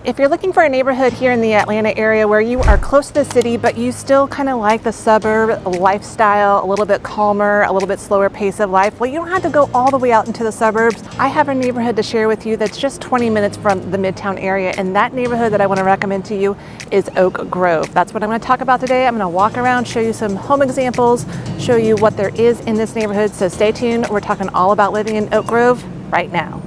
If you're looking for a neighborhood here in the Atlanta area where you are close to the city, but you still kind of like the suburb lifestyle, a little bit calmer, a little bit slower pace of life, well, you don't have to go all the way out into the suburbs. I have a neighborhood to share with you that's just 20 minutes from the Midtown area, and that neighborhood that I want to recommend to you is Oak Grove. That's what I'm going to talk about today. I'm going to walk around, show you some home examples, show you what there is in this neighborhood, so stay tuned. We're talking all about living in Oak Grove right now.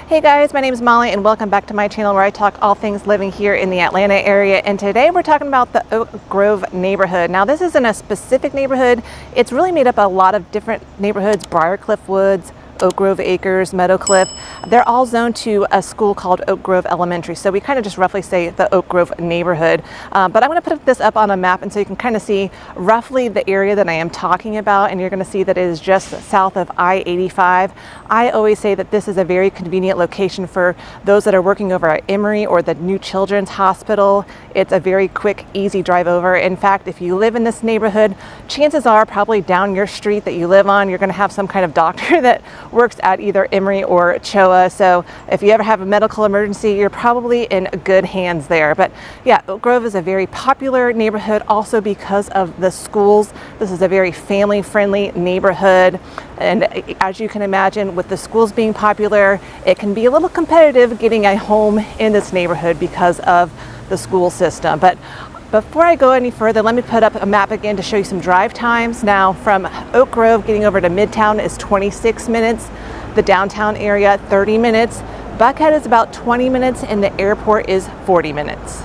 Hey guys, my name is Molly and welcome back to my channel where I talk all things living here in the Atlanta area, and today we're talking about the Oak Grove neighborhood. Now this isn't a specific neighborhood, it's really made up of a lot of different neighborhoods: Briarcliff Woods, Oak Grove Acres, Meadowcliff. They're all zoned to a school called Oak Grove Elementary, so we kind of just roughly say the Oak Grove neighborhood. But I'm going to put this up on a map and so you can kind of see roughly the area that I am talking about, and you're going to see that it is just south of I-85. I always say that this is a very convenient location for those that are working over at Emory or the New Children's Hospital. It's a very quick, easy drive over. In fact, if you live in this neighborhood, chances are probably down your street that you live on, you're going to have some kind of doctor that works at either Emory or CHOA. So if you ever have a medical emergency, you're probably in good hands there. But yeah, Oak Grove is a very popular neighborhood also because of the schools. This is a very family-friendly neighborhood. And as you can imagine, with the schools being popular, it can be a little competitive getting a home in this neighborhood because of the school system. But before I go any further, let me put up a map again to show you some drive times. Now from Oak Grove, getting over to Midtown is 26 minutes. The downtown area, 30 minutes. Buckhead is about 20 minutes and the airport is 40 minutes.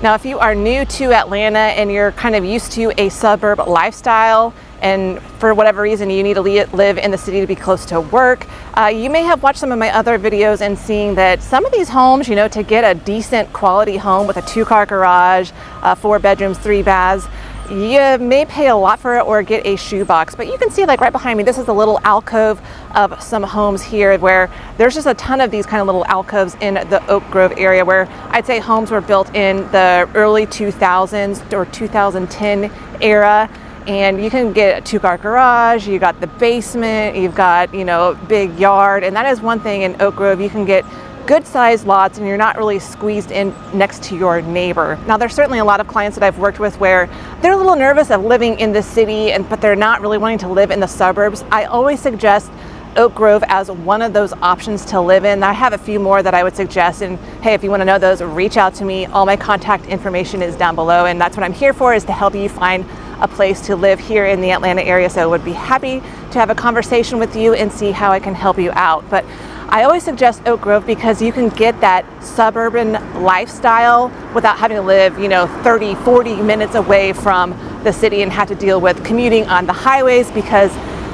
Now, if you are new to Atlanta and you're kind of used to a suburb lifestyle, and for whatever reason you need to live in the city to be close to work, you may have watched some of my other videos and seeing that some of these homes, you know, to get a decent quality home with a 2-car garage, 4 bedrooms, 3 baths, you may pay a lot for it or get a shoebox. But you can see, like right behind me, this is a little alcove of some homes here where there's just a ton of these kind of little alcoves in the Oak Grove area where I'd say homes were built in the early 2000s or 2010 era. And you can get a 2-car garage, you got the basement, you've got, you know, big yard. And that is one thing in Oak Grove, you can get good sized lots and you're not really squeezed in next to your neighbor. Now there's certainly a lot of clients that I've worked with where they're a little nervous of living in the city, but they're not really wanting to live in the suburbs. I always suggest Oak Grove as one of those options to live in. I have a few more that I would suggest, and hey, if you want to know those, reach out to me. All my contact information is down below, and that's what I'm here for, is to help you find a place to live here in the Atlanta area. So I would be happy to have a conversation with you and see how I can help you out. But I always suggest Oak Grove because you can get that suburban lifestyle without having to live, you know, 30, 40 minutes away from the city and have to deal with commuting on the highways, because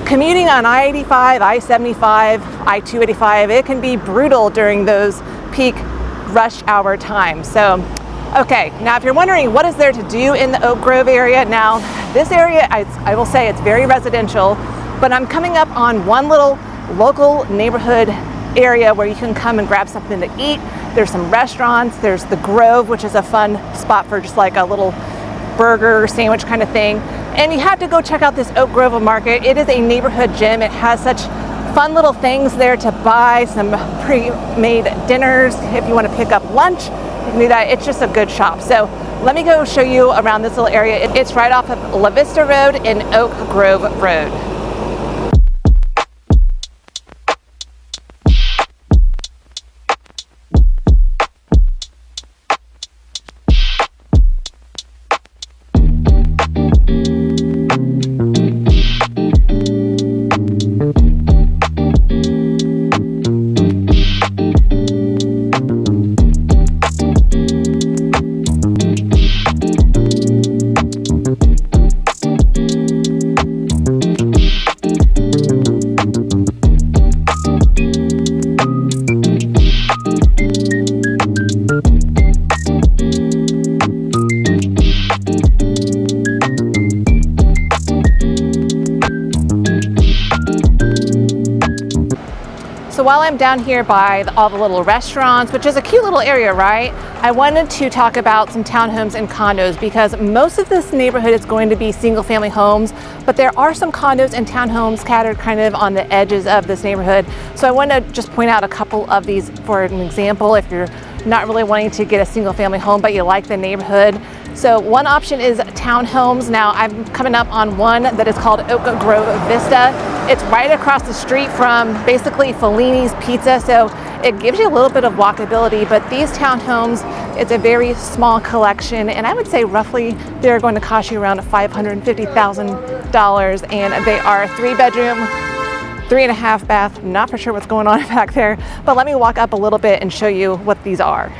commuting on I-85, I-75, I-285, it can be brutal during those peak rush hour times. So, okay, now if you're wondering what is there to do in the Oak Grove area, now this area, I will say it's very residential, but I'm coming up on one little local neighborhood area where you can come and grab something to eat. There's some restaurants, there's the Grove, which is a fun spot for just like a little burger sandwich kind of thing. And you have to go check out this Oak Grove market. It is a neighborhood gym. It has such fun little things there to buy, some pre-made dinners. If you want to pick up lunch, you can do that. It's just a good shop. So let me go show you around this little area. It's right off of La Vista Road and Oak Grove Road. So while I'm down here by all the little restaurants, which is a cute little area, right? I wanted to talk about some townhomes and condos because most of this neighborhood is going to be single family homes, but there are some condos and townhomes scattered kind of on the edges of this neighborhood. So I want to just point out a couple of these for an example if you're not really wanting to get a single family home, but you like the neighborhood. So one option is townhomes. Now I'm coming up on one that is called Oak Grove Vista. It's right across the street from basically Fellini's Pizza, so it gives you a little bit of walkability, but these townhomes, it's a very small collection, and I would say roughly they're going to cost you around $550,000, and they are 3-bedroom, 3.5 bath. Not for sure what's going on back there, but let me walk up a little bit and show you what these are.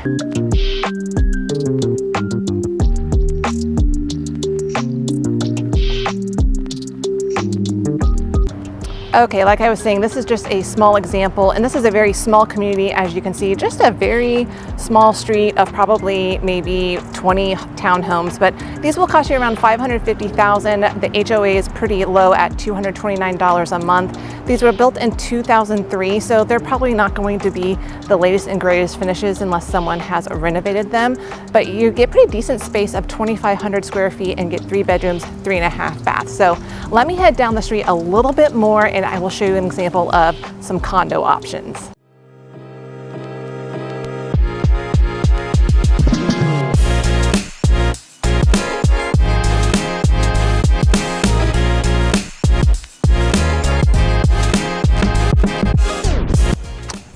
Okay, like I was saying, this is just a small example, and this is a very small community, as you can see, just a very small street of probably maybe 20 townhomes, but these will cost you around $550,000. The HOA is pretty low at $229 a month. These were built in 2003, so they're probably not going to be the latest and greatest finishes unless someone has renovated them, but you get pretty decent space of 2,500 square feet and get 3 bedrooms, 3.5 baths. So let me head down the street a little bit more and I will show you an example of some condo options.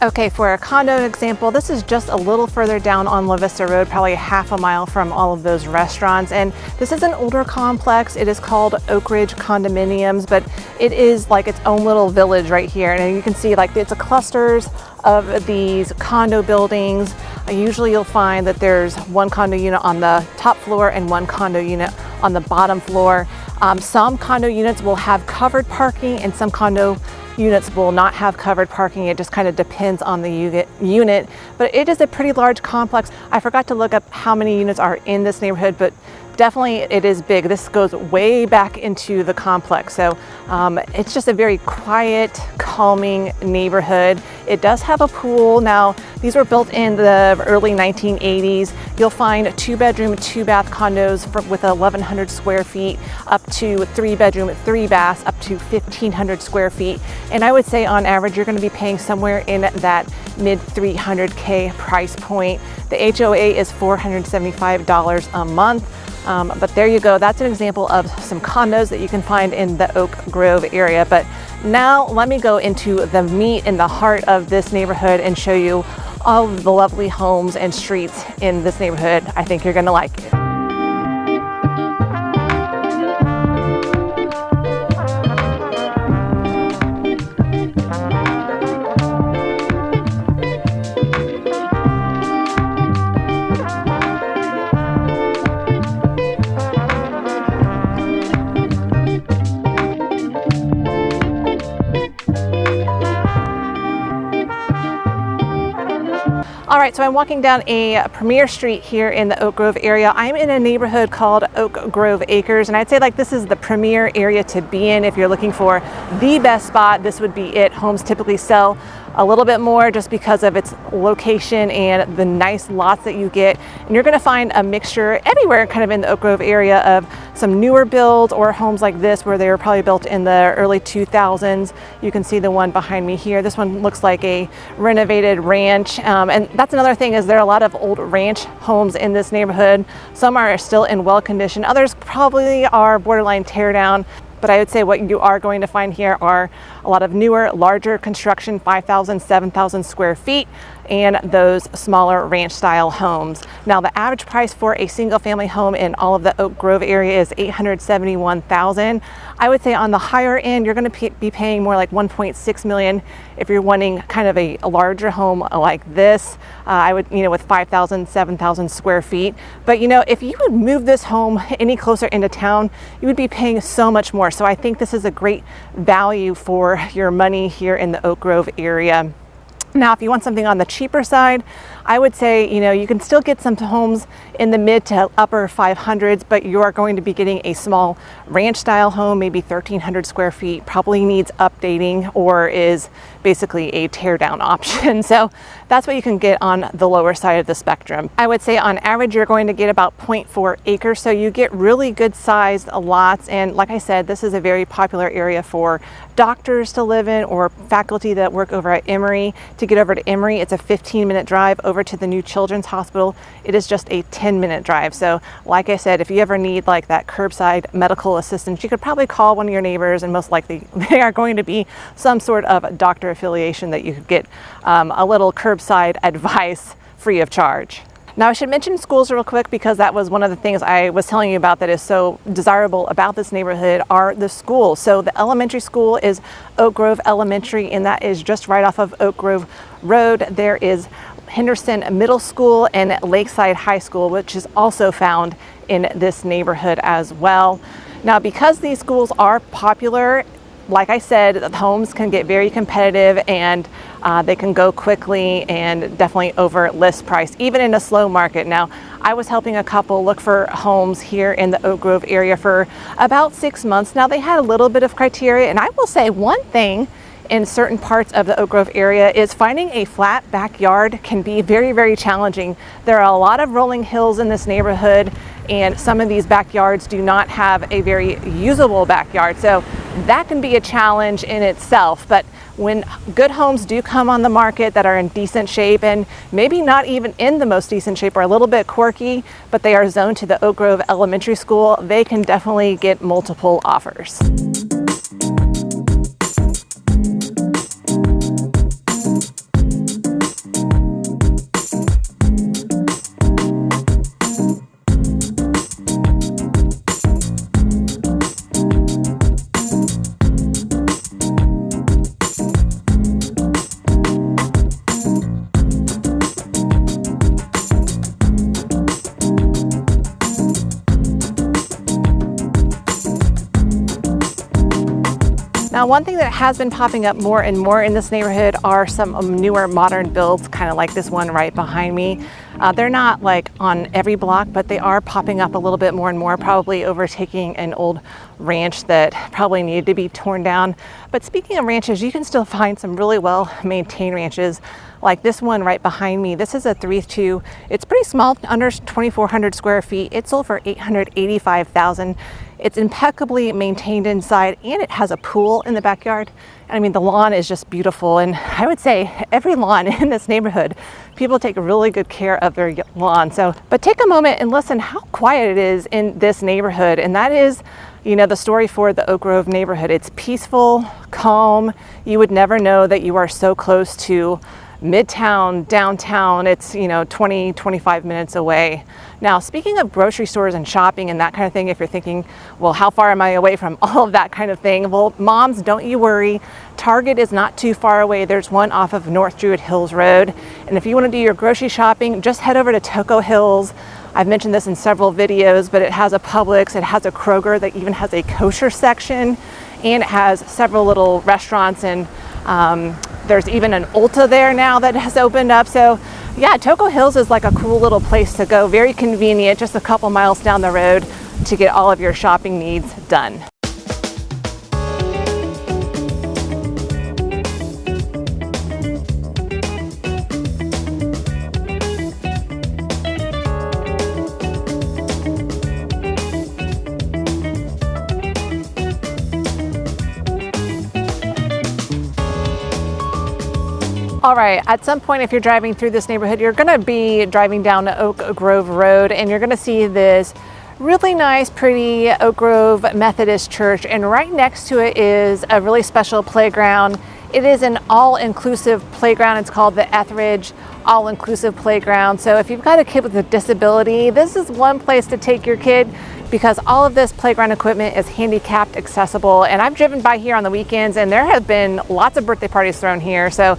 Okay, for a condo example, this is just a little further down on La Vista Road, probably half a mile from all of those restaurants. And this is an older complex. It is called Oak Ridge Condominiums, but it is like its own little village right here. And you can see like it's a clusters of these condo buildings. Usually you'll find that there's one condo unit on the top floor and one condo unit on the bottom floor. Some condo units will have covered parking and some condo units will not have covered parking. It just kind of depends on the unit, but it is a pretty large complex. I forgot to look up how many units are in this neighborhood, but definitely it is big. This goes way back into the complex. So it's just a very quiet, calming neighborhood. It does have a pool. Now, these were built in the early 1980s. You'll find 2-bedroom, 2-bath condos with 1,100 square feet up to 3-bedroom, 3 baths up to 1,500 square feet. And I would say on average, you're going to be paying somewhere in that mid 300K price point. The HOA is $475 a month. But there you go. That's an example of some condos that you can find in the Oak Grove area. But now let me go into the meat in the heart of this neighborhood and show you all of the lovely homes and streets in this neighborhood. I think you're going to like it. All right, so I'm walking down a premier street here in the Oak Grove area. I'm in a neighborhood called Oak Grove Acres, and I'd say like this is the premier area to be in if you're looking for the best spot. This would be it. Homes typically sell a little bit more just because of its location and the nice lots that you get. And you're gonna find a mixture everywhere kind of in the Oak Grove area of some newer builds or homes like this where they were probably built in the early 2000s. You can see the one behind me here. This one looks like a renovated ranch. And that's another thing is there are a lot of old ranch homes in this neighborhood. Some are still in well condition. Others probably are borderline tear down. But I would say what you are going to find here are a lot of newer, larger construction, 5,000, 7,000 square feet, and those smaller ranch style homes. Now the average price for a single family home in all of the Oak Grove area is $871,000. I would say on the higher end, you're going to be paying more like $1.6 million if you're wanting kind of a larger home like this. I would, with 5,000, 7,000 square feet. But if you would move this home any closer into town, you would be paying so much more. So I think this is a great value for your money here in the Oak Grove area. Now, if you want something on the cheaper side, I would say, you know, you can still get some homes in the mid to upper 500s, but you are going to be getting a small ranch style home, maybe 1,300 square feet, probably needs updating or is basically a tear down option. So that's what you can get on the lower side of the spectrum. I would say on average, you're going to get about 0.4 acres. So you get really good sized lots. And like I said, this is a very popular area for doctors to live in or faculty that work over at Emory. To get over to Emory, it's a 15-minute drive. Over to the new children's hospital, it is just a 10-minute drive. So like I said, if you ever need like that curbside medical assistance, you could probably call one of your neighbors, and most likely they are going to be some sort of doctor affiliation that you could get a little curbside advice free of charge. Now, I should mention schools real quick, because that was one of the things I was telling you about that is so desirable about this neighborhood are the schools. So the elementary school is Oak Grove Elementary, and that is just right off of Oak Grove Road. There is Henderson Middle School and Lakeside High School, which is also found in this neighborhood as well. Now, because these schools are popular, like I said, the homes can get very competitive, and they can go quickly and definitely over list price, even in a slow market. Now, I was helping a couple look for homes here in the Oak Grove area for about 6 months. Now, they had a little bit of criteria, and I will say one thing in certain parts of the Oak Grove area is finding a flat backyard can be very, very challenging. There are a lot of rolling hills in this neighborhood, and some of these backyards do not have a very usable backyard. So that can be a challenge in itself. But when good homes do come on the market that are in decent shape, and maybe not even in the most decent shape or a little bit quirky, but they are zoned to the Oak Grove Elementary School, they can definitely get multiple offers. Now, one thing that has been popping up more and more in this neighborhood are some newer modern builds, kind of like this one right behind me. They're not like on every block, but they are popping up a little bit more and more, probably overtaking an old ranch that probably needed to be torn down. But speaking of ranches, you can still find some really well maintained ranches like this one right behind me. This is a 3-2. It's pretty small, under 2,400 square feet. It sold for $885,000. It's impeccably maintained inside, and it has a pool in the backyard. I mean, the lawn is just beautiful, and I would say every lawn in this neighborhood, people take really good care of their lawn. So, but take a moment and listen how quiet it is in this neighborhood, and that is, you know, the story for the Oak Grove neighborhood. It's peaceful, calm. You would never know that you are so close to Midtown, downtown. It's, you know, 20, 25 minutes away. Now, speaking of grocery stores and shopping and that kind of thing, if you're thinking, well, how far am I away from all of that kind of thing? Well, moms, don't you worry. Target is not too far away. There's one off of North Druid Hills Road. And if you want to do your grocery shopping, just head over to Toco Hills. I've mentioned this in several videos, but it has a Publix, it has a Kroger that even has a kosher section, and it has several little restaurants, and there's even an Ulta there now that has opened up. So yeah, Toco Hills is like a cool little place to go. Very convenient, just a couple miles down the road to get all of your shopping needs done. All right, at some point, if you're driving through this neighborhood, you're gonna be driving down Oak Grove Road, and you're gonna see this really nice, pretty Oak Grove Methodist Church, and right next to it is a really special playground. It is an all-inclusive playground. It's called the Etheridge All-Inclusive Playground. So if you've got a kid with a disability, this is one place to take your kid, because all of this playground equipment is handicapped accessible. And I've driven by here on the weekends, and there have been lots of birthday parties thrown here. So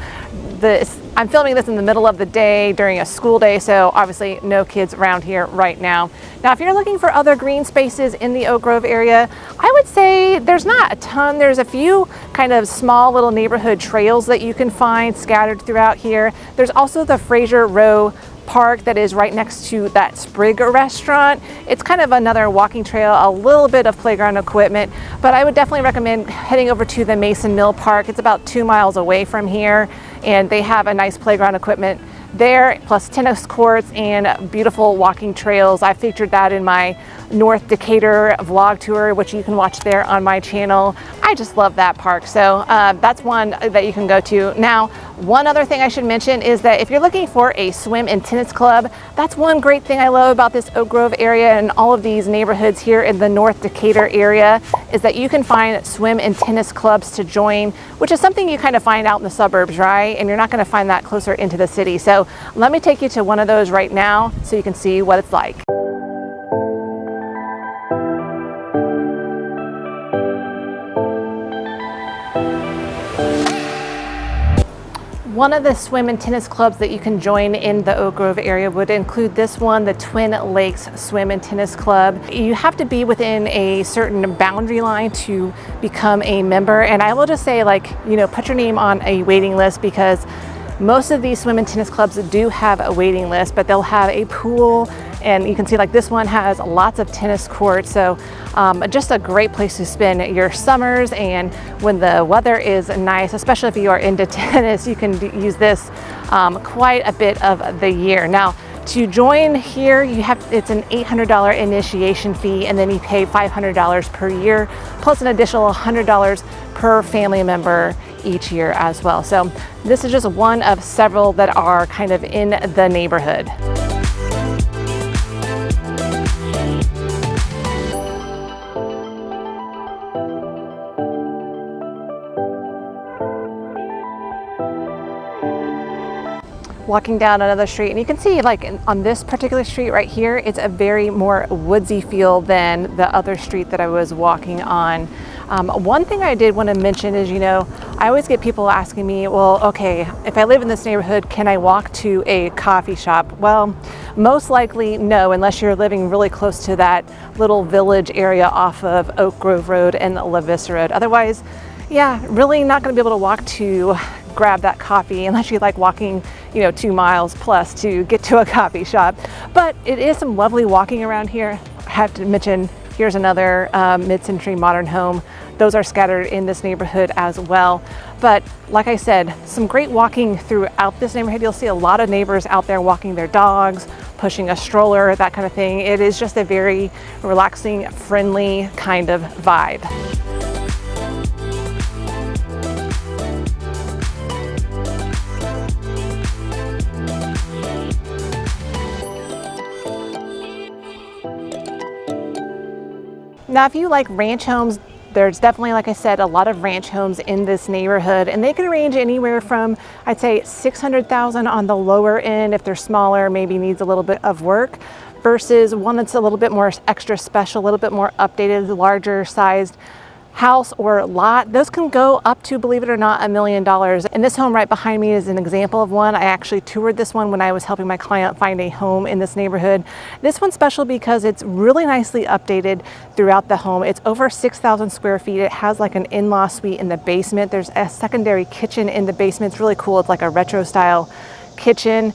I'm filming this in the middle of the day during a school day, so obviously no kids around here right now. Now, if you're looking for other green spaces in the Oak Grove area, I would say there's not a ton. There's a few kind of small little neighborhood trails that you can find scattered throughout here. There's also the the Fraser Row Park that is right next to that Sprig restaurant. It's kind of another walking trail, a little bit of playground equipment, but I would definitely recommend heading over to the Mason Mill Park. It's about 2 miles away from here, and they have a nice playground equipment there, plus tennis courts and beautiful walking trails. I featured that in my North Decatur vlog tour, which you can watch there on my channel. I just love that park, so that's one that you can go to. Now, one other thing I should mention is that if you're looking for a swim and tennis club, that's one great thing I love about this Oak Grove area and all of these neighborhoods here in the North Decatur area, is that you can find swim and tennis clubs to join, which is something you kind of find out in the suburbs, right? And you're not going to find that closer into the city. So let me take you to one of those right now so you can see what it's like. One of the swim and tennis clubs that you can join in the Oak Grove area would include this one, the Twin Lakes Swim and Tennis Club. You have to be within a certain boundary line to become a member. And I will just say, like, you know, put your name on a waiting list, because most of these swim and tennis clubs do have a waiting list, but they'll have a pool, and you can see like this one has lots of tennis courts. So just a great place to spend your summers, and when the weather is nice, especially if you are into tennis, you can use this quite a bit of the year. Now, to join here, it's an $800 initiation fee, and then you pay $500 per year, plus an additional $100 per family member each year as well. So this is just one of several that are kind of in the neighborhood. Walking down another street, and you can see like on this particular street right here, it's a very more woodsy feel than the other street that I was walking on. One thing I did want to mention is, you know, I always get people asking me, well, okay, if I live in this neighborhood, can I walk to a coffee shop? Well, most likely no, unless you're living really close to that little village area off of Oak Grove Road and La Vista Road. Otherwise, yeah, really not going to be able to walk to grab that coffee unless you like walking, you know, 2 miles plus to get to a coffee shop. But it is some lovely walking around here. I have to mention, here's another mid-century modern home. Those are scattered in this neighborhood as well. But like I said, some great walking throughout this neighborhood. You'll see a lot of neighbors out there walking their dogs, pushing a stroller, that kind of thing. It is just a very relaxing, friendly kind of vibe. Now, if you like ranch homes, there's definitely, like I said, a lot of ranch homes in this neighborhood, and they can range anywhere from, I'd say, $600,000 on the lower end if they're smaller, maybe needs a little bit of work, versus one that's a little bit more extra special, a little bit more updated, larger sized house or lot. Those can go up to, believe it or not, $1 million. And this home right behind me is an example of one. I actually toured this one when I was helping my client find a home in this neighborhood. This one's special because it's really nicely updated throughout the home. It's over 6,000 square feet. It has like an in-law suite in the basement. There's a secondary kitchen in the basement. It's really cool. It's like a retro style kitchen,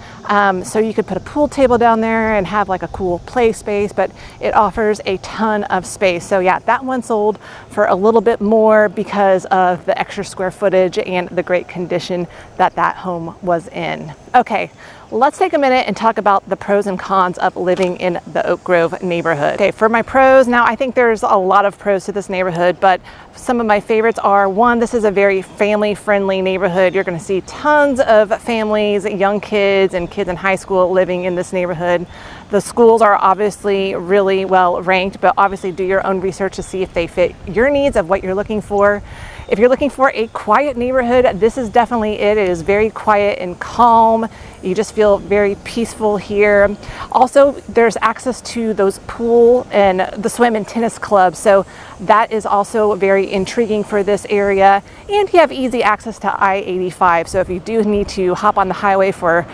so you could put a pool table down there and have like a cool play space, but it offers a ton of space. So yeah, that one sold for a little bit more because of the extra square footage and the great condition that that home was in. Okay, let's take a minute and talk about the pros and cons of living in the Oak Grove neighborhood. Okay, for my pros, now I think there's a lot of pros to this neighborhood, but some of my favorites are, one, this is a very family-friendly neighborhood. You're gonna see tons of families, young kids, and kids in high school living in this neighborhood. The schools are obviously really well ranked, but obviously do your own research to see if they fit your needs of what you're looking for. If you're looking for a quiet neighborhood, this is definitely it. It is very quiet and calm. You just feel very peaceful here. Also, there's access to those pool and the swim and tennis clubs, so that is also very intriguing for this area. And you have easy access to I-85, so if you do need to hop on the highway for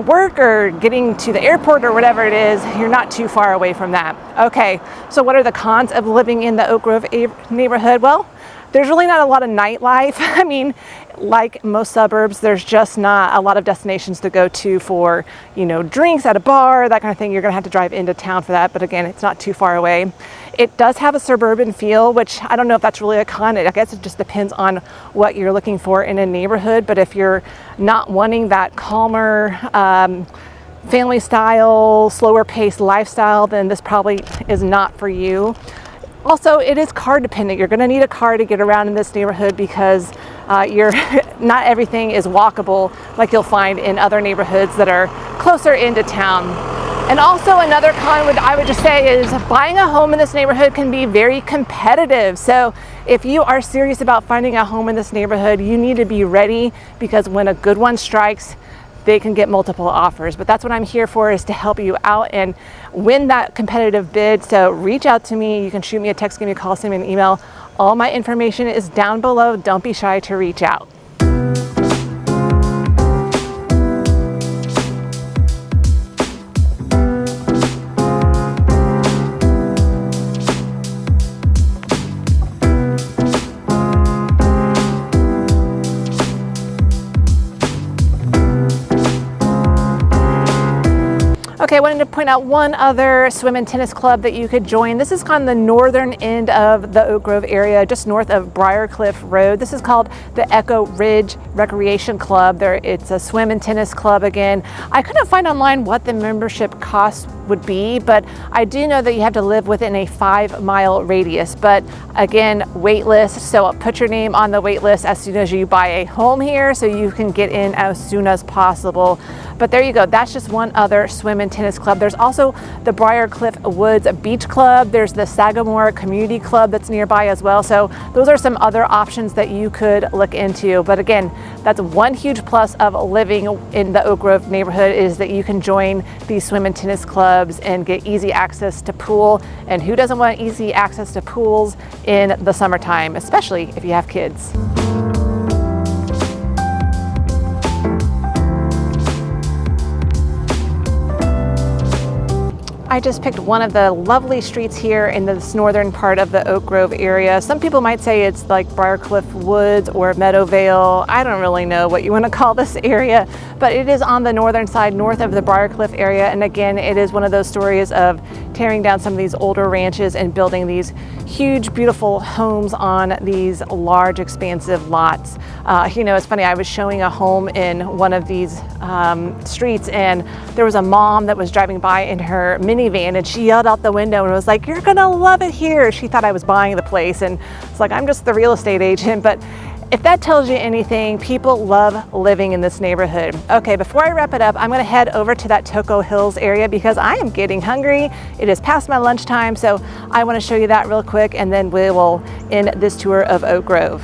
work or getting to the airport or whatever it is, you're not too far away from that. Okay, so what are the cons of living in the Oak Grove neighborhood? Well, There's really not a lot of nightlife. I mean, like most suburbs, there's just not a lot of destinations to go to for, you know, drinks at a bar, that kind of thing. You're gonna have to drive into town for that, but again, it's not too far away. It does have a suburban feel, which I don't know if that's really a con. I guess it just depends on what you're looking for in a neighborhood, but if you're not wanting that calmer, family style, slower paced lifestyle, then this probably is not for you. Also, it is car dependent. You're going to need a car to get around in this neighborhood because not everything is walkable like you'll find in other neighborhoods that are closer into town. And also another con I would just say is buying a home in this neighborhood can be very competitive. So if you are serious about finding a home in this neighborhood, you need to be ready, because when a good one strikes, they can get multiple offers. But that's what I'm here for, is to help you out and win that competitive bid. So reach out to me. You can shoot me a text, give me a call, send me an email. All my information is down below. Don't be shy to reach out. Okay, I wanted to point out one other swim and tennis club that you could join. This is on the northern end of the Oak Grove area, just north of Briarcliff Road. This is called the Echo Ridge Recreation Club. It's a swim and tennis club again. I couldn't find online what the membership cost would be, but I do know that you have to live within a 5-mile radius. But again, wait list, so put your name on the wait list as soon as you buy a home here so you can get in as soon as possible. But there you go, that's just one other swim and tennis club. There's also the Briarcliff Woods Beach Club. There's the Sagamore Community Club that's nearby as well. So those are some other options that you could look into. But again, that's one huge plus of living in the Oak Grove neighborhood, is that you can join these swim and tennis clubs and get easy access to pool. And who doesn't want easy access to pools in the summertime, especially if you have kids? I just picked one of the lovely streets here in this northern part of the Oak Grove area. Some people might say it's like Briarcliff Woods or Meadowvale. I don't really know what you want to call this area, but it is on the northern side, north of the Briarcliff area. And again, it is one of those stories of tearing down some of these older ranches and building these huge, beautiful homes on these large, expansive lots. You know, it's funny, I was showing a home in one of these streets, and there was a mom that was driving by in her minivan, and she yelled out the window and was like, "You're gonna love it here." She thought I was buying the place, and it's like, I'm just the real estate agent. But if that tells you anything, people love living in this neighborhood. Okay, before I wrap it up, I'm gonna head over to that Toco Hills area because I am getting hungry. It is past my lunchtime, so I wanna show you that real quick, and then we will end this tour of Oak Grove.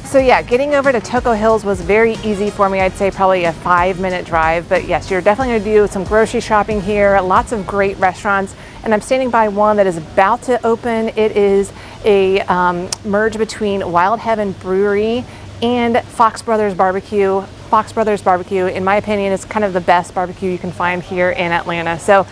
So yeah, getting over to Toco Hills was very easy for me. I'd say probably a 5-minute drive, but yes, you're definitely gonna do some grocery shopping here, lots of great restaurants, and I'm standing by one that is about to open. It is a merge between Wild Heaven Brewery and Fox Brothers Barbecue. Fox Brothers Barbecue, in my opinion, is kind of the best barbecue you can find here in Atlanta. So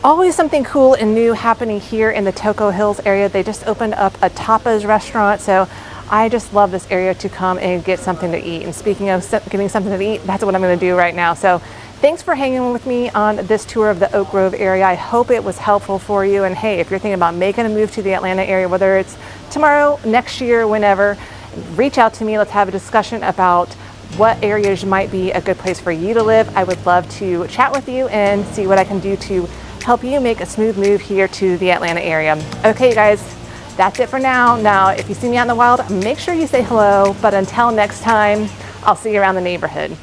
always something cool and new happening here in the Toco Hills area. They just opened up a tapas restaurant, so I just love this area to come and get something to eat. And speaking of getting something to eat, that's what I'm going to do right now. So thanks for hanging with me on this tour of the Oak Grove area. I hope it was helpful for you. And hey, if you're thinking about making a move to the Atlanta area, whether it's tomorrow, next year, whenever, reach out to me. Let's have a discussion about what areas might be a good place for you to live. I would love to chat with you and see what I can do to help you make a smooth move here to the Atlanta area. Okay, guys. That's it for now. Now, if you see me out in the wild, make sure you say hello. But until next time, I'll see you around the neighborhood.